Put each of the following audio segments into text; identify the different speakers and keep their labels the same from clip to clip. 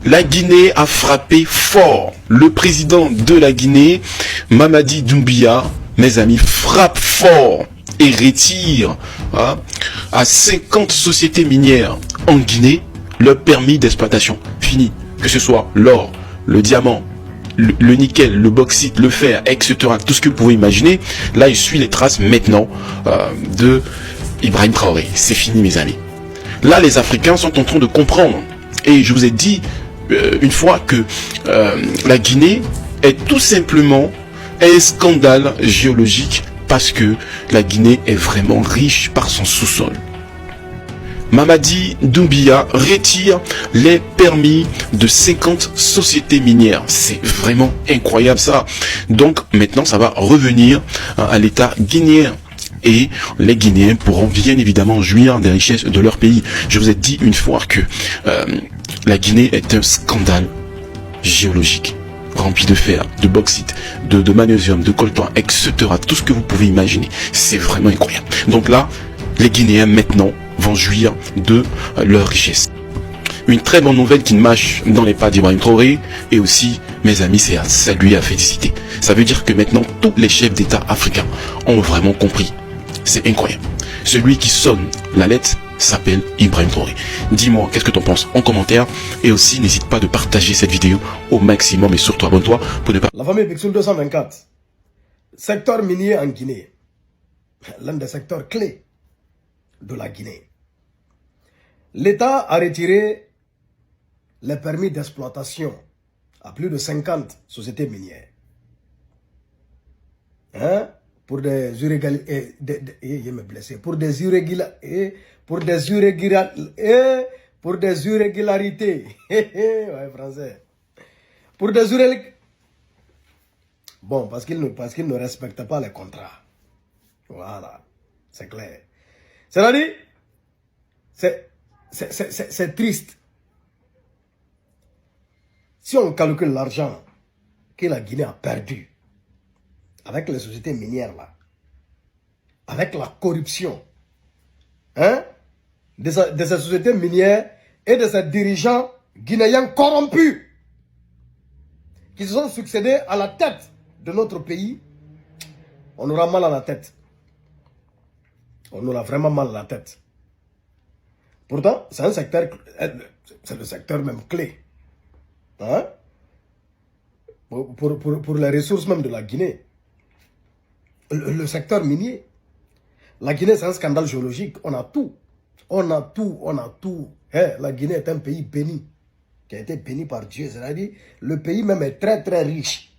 Speaker 1: La Guinée a frappé fort. Le président de la Guinée, Mamadi Doumbouya, mes amis, frappe fort et retire à 50 sociétés minières en Guinée leur permis d'exploitation. Fini. Que ce soit l'or, le diamant, le nickel, le bauxite, le fer, etc. Tout ce que vous pouvez imaginer. Là, il suit les traces maintenant de Ibrahim Traoré. C'est fini, mes amis. Là, les Africains sont en train de comprendre. Et je vous ai dit une fois que la Guinée est tout simplement un scandale géologique parce que la Guinée est vraiment riche par son sous-sol. Mamadi Doumbouya retire les permis de 50 sociétés minières. C'est vraiment incroyable ça. Donc maintenant, ça va revenir à l'État guinéen. Et les Guinéens pourront bien évidemment jouir des richesses de leur pays. Je vous ai dit une fois que la Guinée est un scandale géologique, rempli de fer, de bauxite, de magnésium, de coltan, etc. Tout ce que vous pouvez imaginer. C'est vraiment incroyable. Donc là, les Guinéens maintenant vont jouir de leur richesse. Une très bonne nouvelle qui marche dans les pas d'Ibrahim Traoré, et aussi, mes amis, c'est à saluer, à féliciter. Ça veut dire que maintenant, tous les chefs d'État africains ont vraiment compris. C'est incroyable. Celui qui sonne la lettre s'appelle Ibrahim Traoré. Dis-moi, qu'est-ce que tu en penses en commentaire, et aussi, n'hésite pas de partager cette vidéo au maximum, et surtout abonne-toi pour ne pas...
Speaker 2: La famille Pixel 224, secteur minier en Guinée, l'un des secteurs clés de la Guinée. L'État a retiré les permis d'exploitation à plus de 50 sociétés minières. Pour des irrégularités. Ouais, français. Pour des irrégularités. Bon, parce qu'ils ne respectent pas les contrats. Voilà, c'est clair. C'est-à-dire, c'est triste. Si on calcule l'argent que la Guinée a perdu avec les sociétés minières là, avec la corruption de ces sociétés minières et de ces dirigeants guinéens corrompus qui se sont succédés à la tête de notre pays, on aura mal à la tête. On aura vraiment mal à la tête. Pourtant, c'est un secteur, c'est le secteur même clé. Pour les ressources même de la Guinée. Le secteur minier. La Guinée, c'est un scandale géologique. On a tout. On a tout, on a tout. La Guinée est un pays béni, qui a été béni par Dieu. C'est-à-dire, le pays même est très très riche.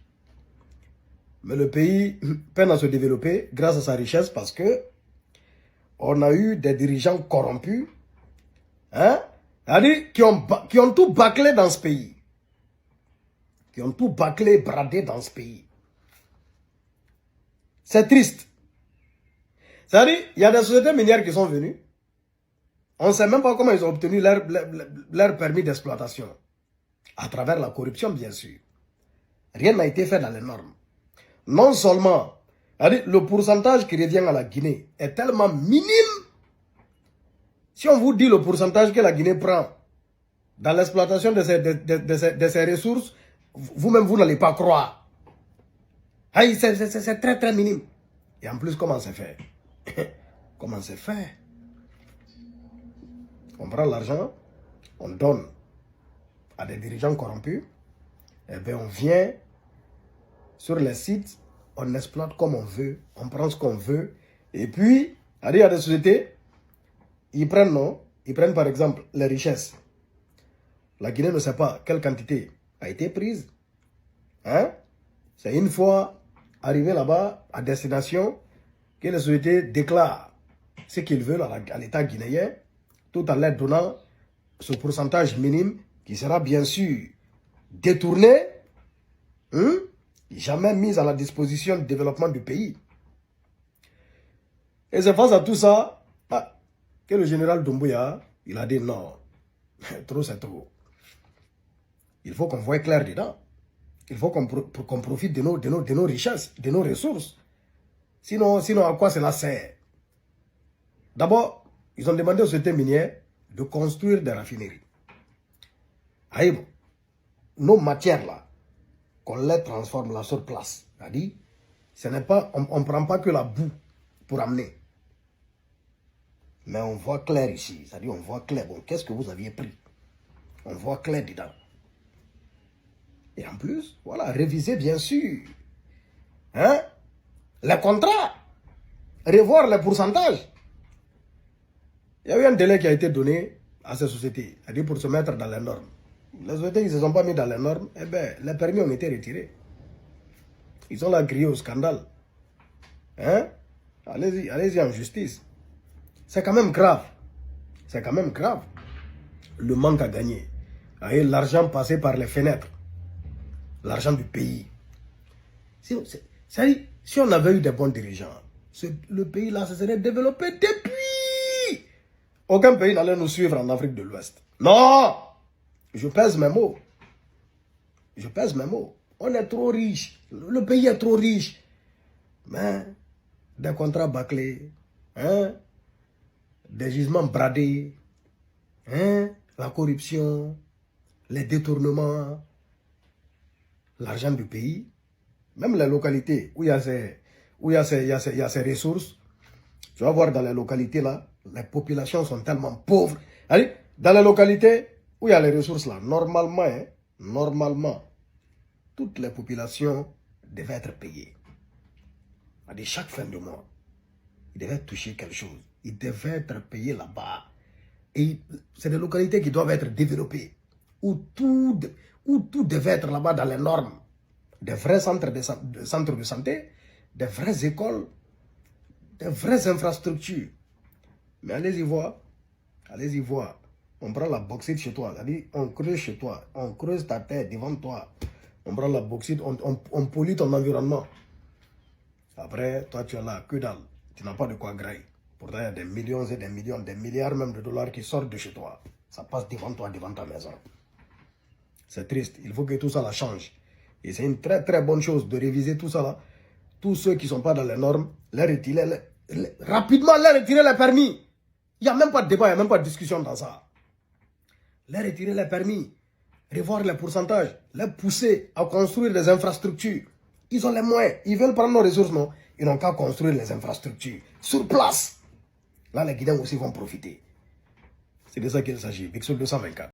Speaker 2: Mais le pays peine à se développer grâce à sa richesse parce que on a eu des dirigeants corrompus, c'est-à-dire qui ont tout bâclé dans ce pays. Qui ont tout bâclé, bradé dans ce pays. C'est triste. C'est-à-dire, il y a des sociétés minières qui sont venues. On ne sait même pas comment ils ont obtenu leur permis d'exploitation. À travers la corruption, bien sûr. Rien n'a été fait dans les normes. Non seulement, le pourcentage qui revient à la Guinée est tellement minime. Si on vous dit le pourcentage que la Guinée prend dans l'exploitation de ses ressources, vous-même, vous n'allez pas croire. C'est très très minime. Et en plus, comment c'est fait? Comment c'est fait? On prend l'argent, on donne à des dirigeants corrompus, et bien on vient sur les sites, on exploite comme on veut, on prend ce qu'on veut, et puis, il y a des sociétés, ils prennent par exemple les richesses. La Guinée ne sait pas quelle quantité a été prise. C'est une fois arrivé là-bas, à destination, que les sociétés déclarent ce qu'ils veulent à l'État guinéen, tout en leur donnant ce pourcentage minime qui sera bien sûr détourné, jamais mis à la disposition du développement du pays. Et c'est face à tout ça que le général Doumbouya, il a dit non, trop c'est trop. Il faut qu'on voie clair dedans. Il faut qu'on profite de nos richesses, de nos ressources. Sinon à quoi cela sert? D'abord, ils ont demandé aux sociétés minières de construire des raffineries. nos matières là, qu'on les transforme là sur place. C'est-à-dire, ce n'est pas, on ne prend pas que la boue pour amener. Mais on voit clair ici. C'est-à-dire, on voit clair. Bon, qu'est-ce que vous aviez pris? On voit clair dedans. Et en plus, voilà, réviser bien sûr. Hein? Les contrats. Revoir les pourcentages. Il y a eu un délai qui a été donné à ces sociétés, c'est-à-dire pour se mettre dans les normes. Les sociétés qui ne se sont pas mis dans les normes, eh bien, les permis ont été retirés. Ils sont là criés au scandale. Hein? Allez-y en justice. C'est quand même grave. C'est quand même grave. Le manque à gagner. L'argent passé par les fenêtres. L'argent du pays. Si on avait eu des bons dirigeants, le pays là se serait développé depuis. Aucun pays n'allait nous suivre en Afrique de l'Ouest. Non! Je pèse mes mots. Je pèse mes mots. On est trop riche. Le pays est trop riche. Mais des contrats bâclés, hein? Des gisements bradés, hein? La corruption, les détournements, l'argent du pays, même les localités où il y a ces ressources. Tu vas voir dans les localités là, les populations sont tellement pauvres. Allez, dans les localités où il y a les ressources là, normalement, hein, normalement, toutes les populations devaient être payées. À chaque fin de mois, ils devaient toucher quelque chose. Ils devaient être payés là-bas. Et c'est des localités qui doivent être développées, où tout devait être là-bas dans les normes. Des vrais centres de santé, des vraies écoles, des vraies infrastructures. Mais allez-y voir. Allez-y voir. On prend la bauxite chez toi. C'est-à-dire, on creuse chez toi. On creuse ta terre devant toi. On prend la bauxite, on pollue ton environnement. Après, toi, tu es là, que dalle. Tu n'as pas de quoi grailler. Pourtant, il y a des millions et des millions, des milliards même de dollars qui sortent de chez toi. Ça passe devant toi, devant ta maison. C'est triste. Il faut que tout ça la change. Et c'est une très très bonne chose de réviser tout ça là. Tous ceux qui ne sont pas dans les normes, rapidement les retirer les permis. Il n'y a même pas de débat, il n'y a même pas de discussion dans ça. Les retirer les permis, revoir les pourcentages, les pousser à construire des infrastructures. Ils ont les moyens, ils veulent prendre nos ressources, non? Ils n'ont qu'à construire les infrastructures sur place. Là, les Guinéens aussi vont profiter. C'est de ça qu'il s'agit. Vixol 224.